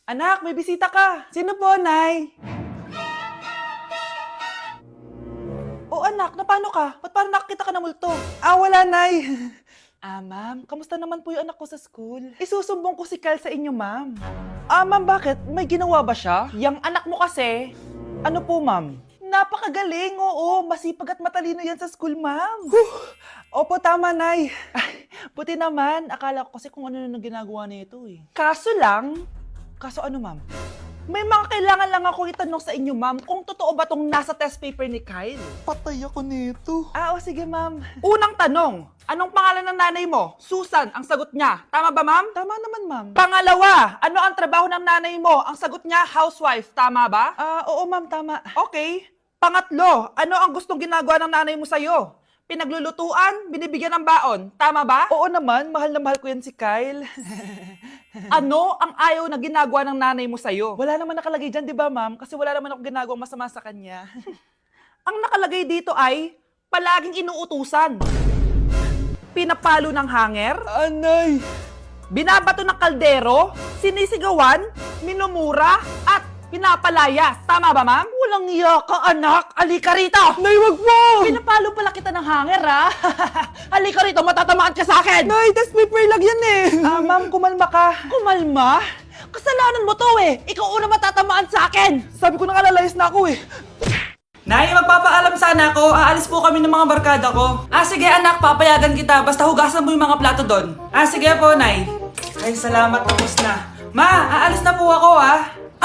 Anak, may bisita ka. Sino po, Nay? O anak, na paano ka? Ba't parang nakakita ka ng multo? Wala, Nay. Ma'am, kamusta naman po yung anak ko sa school? Isusumbong ko si Kyle sa inyo, ma'am. Ma'am, bakit? May ginawa ba siya? Yang anak mo kasi. Ano po, ma'am? Napakagaling, oo. Masipag at matalino yan sa school, ma'am. Opo, tama, Nay. Ay, buti naman. Akala ko kasi kung ano nang ginagawa nito eh. Kaso ano, ma'am? May mga kailangan lang ako itanong sa inyo, ma'am, kung totoo ba tong nasa test paper ni Kyle. Patay ako nito. O sige, ma'am. Unang tanong, anong pangalan ng nanay mo? Susan, ang sagot niya. Tama ba, ma'am? Tama naman, ma'am. Pangalawa, ano ang trabaho ng nanay mo? Ang sagot niya, housewife. Tama ba? Oo, ma'am, tama. Okay. Pangatlo, ano ang gustong ginagawa ng nanay mo sa'yo? Pinaglulutuan, binibigyan ng baon. Tama ba? Oo naman, mahal na mahal ko yan si Kyle. Ano ang ayaw na ginagawa ng nanay mo sa'yo? Wala naman nakalagay dyan, di ba, ma'am? Kasi wala naman ako ginagawang masama sa kanya. Ang nakalagay dito ay palaging inuutusan. Pinapalo ng hanger, Anay! binabato ng kaldero, sinisigawan, minumura, at pinapalayas. Tama ba, ma'am? Walang iya ka, anak. Halika rito! Nay, wag mo! Pinapalo pala kita ng hanger, ha? Halika rito, matatamaan ka sa akin! Nay, test paper lang yan eh! Ma'am, kumalma ka. Kumalma? Kasalanan mo to eh. Ikaw una matatamaan sa akin. Sabi ko nakalayas na ako eh. Nay, magpapaalam sana ako. Aalis po kami ng mga barkada ko. Sige anak, papayagan kita. Basta hugasan mo yung mga plato doon. Sige po, Nay. Ay, salamat. Tapos na. Ma, aalis na po ako,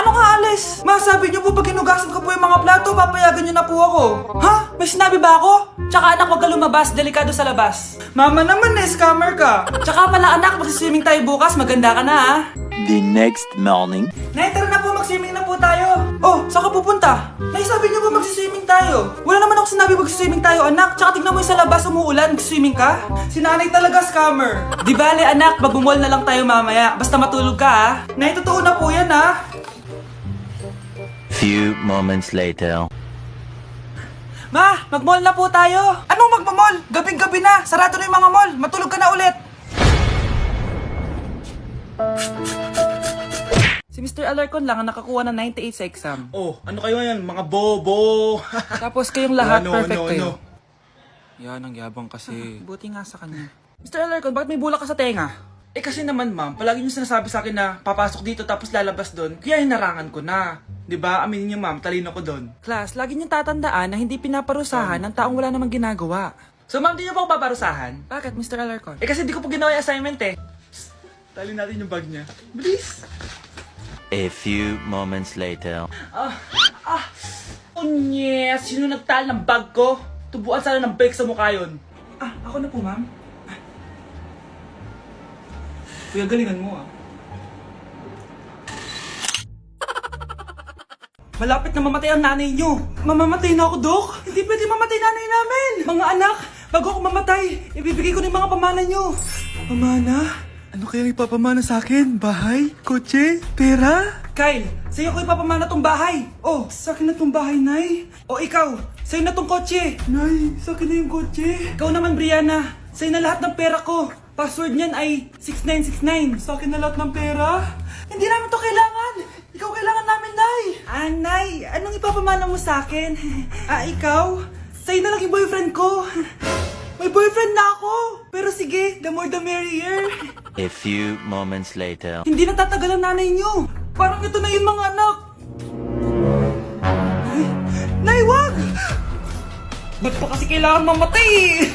Anong aalis? Ma, sabi niyo po pag hinugasan ko po yung mga plato, papayagan niyo na po ako. Ha? May sinabi ba ako? Tsaka anak, huwag ka lumabas. Delikado sa labas. Mama naman scammer ka. Tsaka pala anak, magsiswimming tayo bukas. Maganda ka na, The next morning. Nay, tara na po, mag-swimming na po tayo. Oh, saan ka pupunta? Nay, sabi niyo po mag-swimming tayo. Wala naman ako sinabi mag-swimming tayo, anak. Tsaka tignan mo yung sa labas, umuulan, mag-swimming ka. Si nanay talaga scammer. Di bale, anak, mag-mall na lang tayo mamaya. Basta matulog ka, Nay, totoo na po yan, Few moments later. Ma, mag-mall na po tayo. Anong mag-mall? Gabing-gabi na. Sarado na yung mga mall. Matulog ka na ulit. Si Mr. Alarcon lang ang nakakuha ng 98 sa exam. Oh, ano kayo yan? Mga bobo! Tapos kayong lahat perfect kayo. Yan, ang yabang kasi. Buti nga sa kanya. Mr. Alarcon, bakit may bulak ka sa tenga? Kasi naman ma'am, palagi niyo sinasabi sa akin na papasok dito tapos lalabas doon, kaya hinarangan ko na. 'Di ba? Aminin niyo ma'am, talino ko doon. Class, lagi niyong tatandaan na hindi pinaparusahan ng taong wala namang ginagawa. So ma'am, di niyo po ako paparusahan? Bakit, Mr. Alarcon? Kasi di ko po ginawa yung assignment eh. Psst, tali natin yung bag niya. Bilis! A few moments later. Yes! Sino nagtal ng bag ko? Tubuan sana ng bake sa mukha yun. Ako na po, ma'am. Kuya, galingan mo Malapit na mamatay ang nanay niyo. Mamamatay na ako, Dok. Hindi pwede mamatay nanay namin. Mga anak, bago ako mamatay, ibibigay ko na yung mga pamana niyo. Pamana? Ano kayang ipapamana sa akin? Bahay? Kotse? Pera? Kyle, sa'yo ko ipapamana tong bahay. Oh, sa akin na tong bahay, Nay. O ikaw, sa'yo na tong kotse. Nay, sa akin na yung kotse. Ikaw naman, Brianna, sa'yo na lahat ng pera ko. Password niyan ay 6969. Sa akin na lahat ng pera? Hindi namin to kailangan. Ikaw kailangan namin, Nay. Nay, anong ipapamana mo sa akin? Ikaw? Sa'yo na lang yung boyfriend ko. May boyfriend na ako. Pero sige, the more the merrier. A few moments later. Hindi na tatagal ang nanay niyo. Parang ito na yun, mga anak. Nay, wag! Ba't pa kasi kailangan mamatay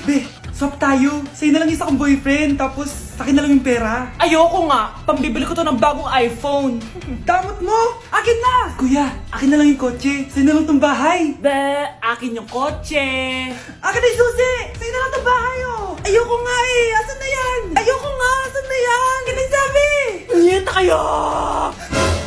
Be, swap tayo. Sa'yo na lang isa kong boyfriend, tapos sa akin na lang yung pera. Ayoko nga. Pambibili ko to ng bagong iPhone. Damot mo! Akin na! Kuya, akin na lang yung kotse. Sa'yo na lang tong bahay. Be, akin yung kotse. Akin na yung susi! Sa'yo na lang tong bahay, oh! Ayoko nga eh! Asan na yan? Ayoko nga! Asan na yan? Kinagsabi! Niyenta kayo!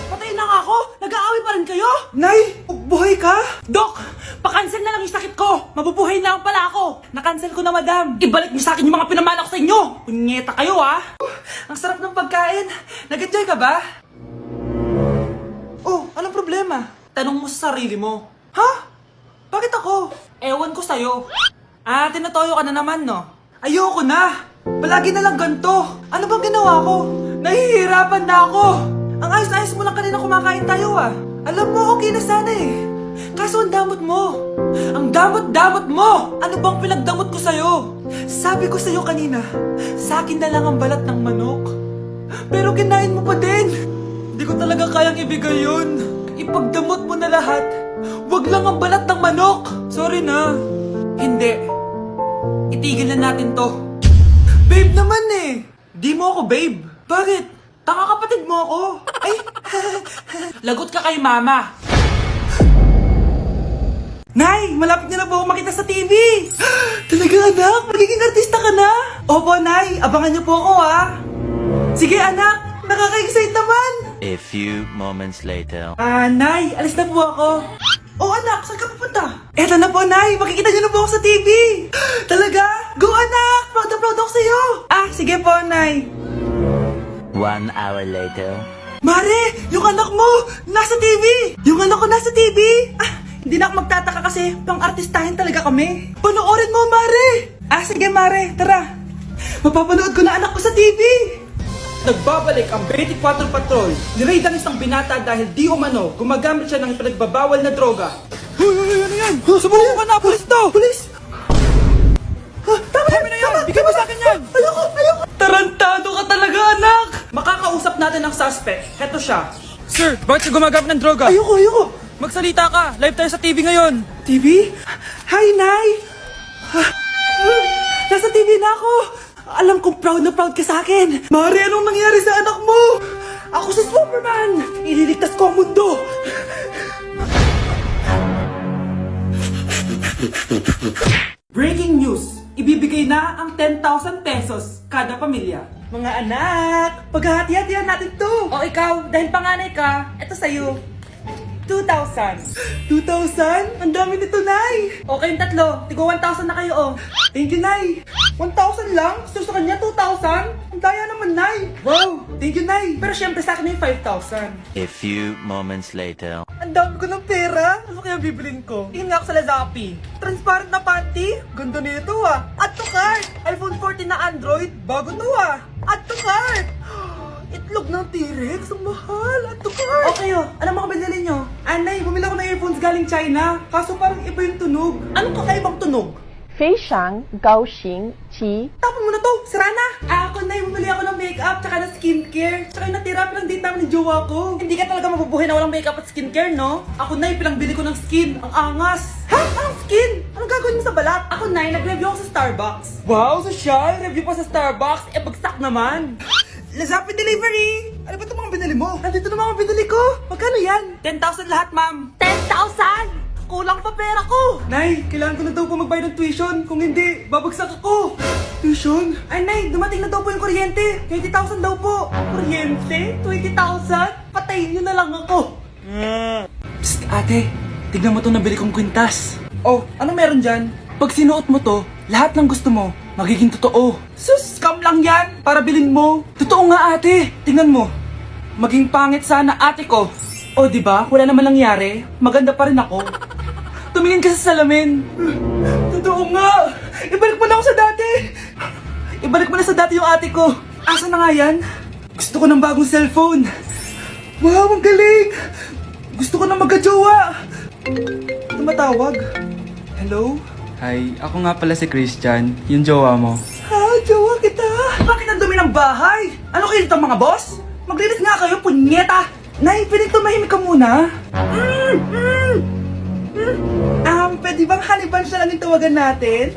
Patay na nga ako! Nag-aaway pa rin kayo? Nay! Buhay ka? Dok! Pa-cancel na lang yung sakit ko! Mabubuhay na lang pala ako! Na-cancel ko na, madam! Ibalik niyo sa akin yung mga pinamana ko sa inyo! Punyeta kayo, Ang sarap ng pagkain! Nag-enjoy ka ba? Oh, anong problema? Tanong mo sa sarili mo. Ha? Bakit ako? Ewan ko sa'yo. Tinatoyo ka na naman, no? Ayoko na! Palagi na lang ganito! Ano bang ginawa ko? Nahihirapan na ako! Ang ayos-ayos mo lang kanina kumakain tayo ah. Alam mo, okay na sana eh. Kaso ang damot mo. Ang damot-damot mo! Ano bang pinagdamot ko sa'yo? Sabi ko sa'yo kanina, sa akin na lang ang balat ng manok. Pero kinain mo pa din. Hindi ko talaga kayang ibigay yun. Ipagdamot mo na lahat. Wag lang ang balat ng manok. Sorry na. Hindi. Itigil na natin to. Babe naman eh. Di mo ako babe. Bakit? Tanga kapatid mo ako. Ay, lagot ka kay mama. Nay, malapit na po ako makita sa TV. Talaga anak, magiging artista ka na. Opo Nay, abangan niyo po ako ha. Sige anak, nakaka-excite naman. A few moments later. Nay, alis na po ako. Oh anak, saan ka pupunta? Eto na po Nay, makikita niyo na po ako sa TV. Talaga? Go anak, proud na proud ako sa'yo. Sige po Nay. 1 hour later. Mare, yung anak mo, nasa TV! Yung anak ko nasa TV! Hindi na ako magtataka kasi pang-artistahin talaga kami. Panoorin mo, Mare! Sige, Mare, tara. Mapapanood ko na anak ko sa TV! Nagbabalik ang 24 Patrol. Niraid ang isang binata dahil di umano gumagamit siya ng ipinagbabawal na droga. Hoy, ano yan? Sumuko ka na, pulis to! Pulis! Tama na yan! Bigyan mo sa akin yan! Ayoko! Tarantado ka talaga, anak! Makakausap natin ang suspect. Heto siya. Sir, bakit ka gumagamit ng droga? Ayoko! Magsalita ka! Live tayo sa TV ngayon! TV? Hi, Nay! Nasa TV na ako! Alam kong proud na proud ka sa akin! Mari, anong nangyari sa anak mo? Ako si Superman! Ililigtas ko ang mundo! Breaking news! Ibibigay na ang 10,000 pesos kada pamilya. Mga anak, paghahati-hatihan natin to! O ikaw, dahil panganay ka, eto sa'yo. 2,000. 2,000? Ang dami nito, Nay! O kayong tatlo, tigo 1,000 na kayo oh. Thank you, Nay! 1,000 lang? Gusto sa kanya 2,000? Ang daya naman, Nay! Wow! Thank you, Nay! Pero syempre sa akin yung 5,000. A few moments later. Ang dami ko ng pera! Ano kaya bibilin ko? Tingin nga ako sa Lazappi. Transparent na panty? Ganda nito ah! Add to cart! iPhone 14 na Android? Bago to ah! Add to cart! Itlog ng T-Rex? Ang mahal! Add to cart! Okay oh, ano mga binili nyo? Anay, bumili ako ng earphones galing China. Kaso parang iba yung tunog. Anong kakaibang tunog? 非常高兴其 Tapon mo na to! Sira na! Ako na, bumili ako ng makeup tsaka ng skincare. Tsaka yung natira lang din namin ng jowa ko. Hindi ka talaga mabubuhay na walang makeup at skincare, no? Ako na, pinangbili ko ng skin. Ang angas! Ha? Anong skin? Anong gagawin mo sa balat? Ako na, nag-review ako sa Starbucks. Wow, social! Review pa sa Starbucks? Bagsak naman! Lazappi Delivery! Ano ba itong mga binili mo? Nandito na mga binili ko! Magkano yan? 10,000 lahat, ma'am! 10,000! Kulang pa pera ko! Nay, kailangan ko na daw po magbayad ng tuition. Kung hindi, babagsak ako! Tuition? Ay, Nay, dumating na daw po yung kuryente. 20,000 daw po. Kuryente? 20,000? Patayin niyo na lang ako. Psst, ate. Tignan mo to nabili kong kwintas. Oh, ano meron dyan? Pag sinuot mo to, lahat ng gusto mo, magiging totoo. Sus, scam lang yan! Para bilhin mo. Totoo nga, ate. Tingnan mo. Maging pangit sana ate ko. O, di ba? Wala naman nangyari. Maganda pa rin ako. Tumingin ka sa salamin. Totoo nga. Ibalik mo na ako sa dati. Ibalik mo na sa dati yung ate ko. Asa na nga yan? Gusto ko ng bagong cellphone. Wow, ang galing. Gusto ko na magka-jowa. Tumatawag. Hello? Hi, ako nga pala si Christian, yung jowa mo. Ha, jowa kita. Bakit ang dumi ng bahay? Ano kayo dito mga boss? Maglinis nga kayo, punyeta. Nay, pwede tumahimik ka muna? Pwede bang honey bunch na lang yung tawagan natin?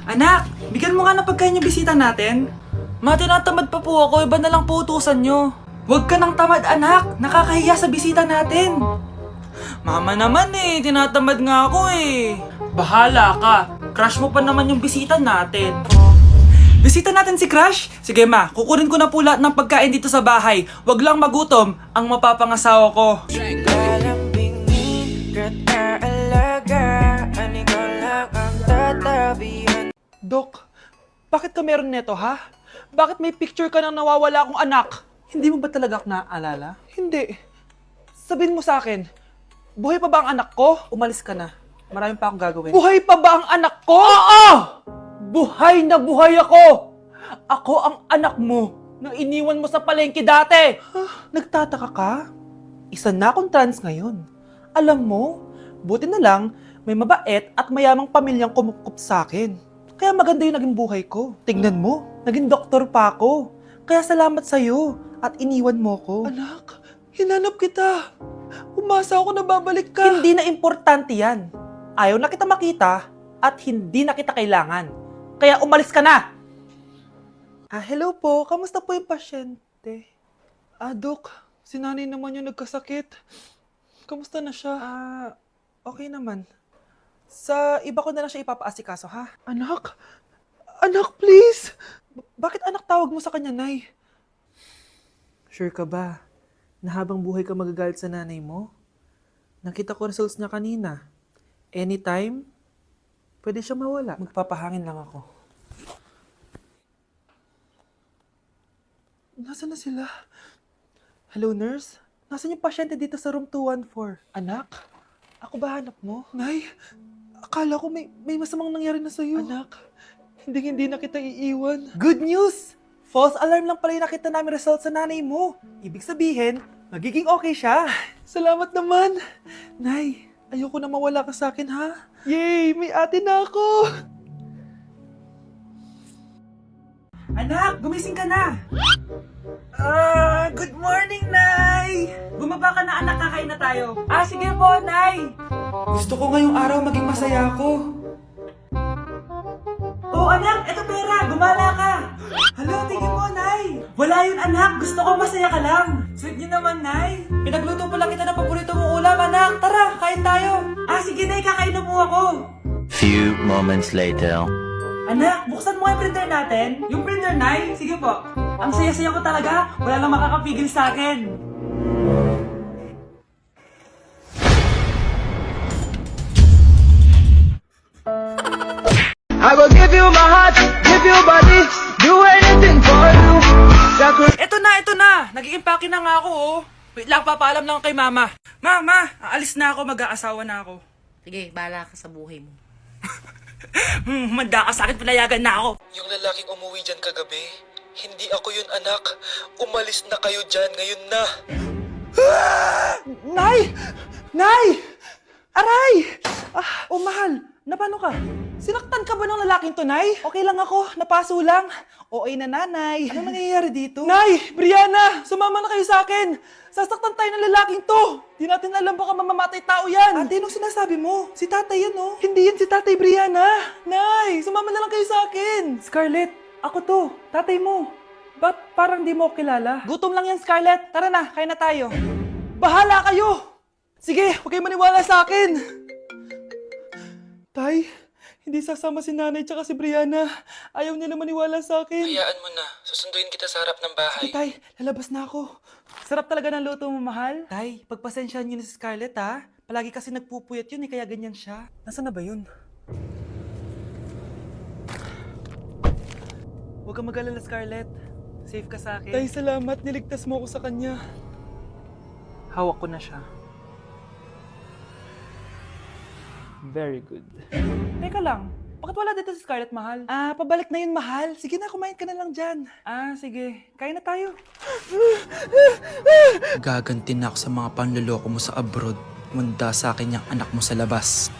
Anak, bigyan mo nga ng pagkain yung bisita natin. Ma, tinatamad pa po ako, iba na lang po utusan nyo. Huwag ka nang tamad, anak. Nakakahiya sa bisita natin. Mama naman eh, tinatamad nga ako eh. Bahala ka. Crush mo pa naman yung bisita natin. Bisita natin si Crush? Sige ma, kukunin ko na po lahat ng pagkain dito sa bahay. Huwag lang magutom ang mapapangasawa ko. Dok, bakit ka meron neto ha? Bakit may picture ka ng nawawala akong anak? Hindi mo ba talaga ako naaalala? Hindi. Sabihin mo sa akin, buhay pa ba ang anak ko? Umalis ka na. Marami pa akong gagawin. Buhay pa ba ang anak ko? Oo! Buhay na buhay ako! Ako ang anak mo na iniwan mo sa palengke dati! Nagtataka ka? Isa na akong trans ngayon. Alam mo, buti na lang may mabait at mayamang pamilyang kumukup sa akin. Kaya maganda yung naging buhay ko. Tignan mo, naging doktor pa ako. Kaya salamat sa'yo at iniwan mo ko. Anak, hinanap kita. Umasa ako na babalik ka. Hindi na importante yan. Ayaw na kita makita at hindi na kita kailangan. Kaya umalis ka na! Hello po. Kamusta po yung pasyente? Dok, si nanay naman yung nagkasakit. Kamusta na siya? Okay naman. Sa iba ko na lang siya ipapaasikaso, ha? Anak? Anak, please! Bakit anak tawag mo sa kanya, Nay? Sure ka ba na habang buhay ka magagalit sa nanay mo? Nakita ko results niya kanina. Anytime, pwede siya mawala. Magpapahangin lang ako. Nasaan na sila? Hello, nurse? Nasaan yung pasyente dito sa room 214? Anak? Ako ba hanap mo? Nay, akala ko may masamang nangyari na sa'yo. Anak, hindi na kita iiwan. Good news! False alarm lang pala yung nakita namin result sa nanay mo. Ibig sabihin, magiging okay siya. Salamat naman. Nay, ayoko na mawala ka sa akin, ha? Yay! May ate na ako! Anak, gumising ka na! Good morning, Nay! Bumaba ka na, anak, kakain na tayo. Sige po, Nay! Gusto ko ngayong araw maging masaya ako. Oh, anak, eto pera, gumala ka! Hala, tingin mo, Nay! Wala yun, anak, gusto ko masaya ka lang. Sweet niyo naman, Nay. Pinagluto pala kita ng paborito mong ulam, anak. Tara, kain tayo. Sige, Nay, kakain na po ako. Few moments later. Anak, buksan mo yung printer natin. Yung printer, Nay? Sige po. Ang saya-saya ko talaga. Wala lang makakapigil sa akin. I will give you my heart, give you body, do anything for you. Ito na. Nag-i-impake na nga ako, oh. Wait lang, papaalam lang kay Mama. Mama, aalis na ako, mag-aasawa na ako. Sige, bahala ka sa buhay mo. Manda ka sa akin, pinayagan na ako. Yung lalaking umuwi dyan kagabi, hindi ako yun, anak. Umalis na kayo dyan ngayon na. Nay! Nay! Aray! Mahal, napano ka? Sinaktan ka ba ng lalaking to, Nay? Okay lang ako, napaso lang. Okay na, Nanay. Ano nangyayari dito? Nay! Brianna! Sumama na kayo sa akin! Sasaktan tayo ng lalaking to! Di natin alam baka mamamatay tao yan! Ate, anong sinasabi mo? Si tatay yan, oh. Hindi yan si tatay, Brianna! Nay! Sumama na lang kayo sa akin! Scarlett, ako to. Tatay mo. Ba't parang di mo ako kilala? Gutom lang yan, Scarlett. Tara na, kain na tayo. Bahala kayo! Sige, huwag kayo maniwala sa akin! Tay, hindi sasama si nanay tsaka si Brianna. Ayaw nila maniwala sa akin. Hayaan mo na. Susunduin kita sa harap ng bahay. Sige, Tay, lalabas na ako. Sarap talaga ng luto mo, mahal. Tay, pagpasensyahan niyo na si Scarlett, ha? Palagi kasi nagpupuyat yun, kaya ganyan siya. Nasaan na ba yun? Huwag kang mag-alala, Scarlett. Safe ka sa akin. Tay, salamat. Niligtas mo ako sa kanya. Hawak ko na siya. Very good. Teka lang, bakit wala dito si Scarlett, mahal? Pabalik na yun, mahal. Sige na, kumain ka na lang dyan. Sige. Kain na tayo. Gaganti na ako sa mga panloloko mo sa abroad. Manda sa akin yung anak mo sa labas.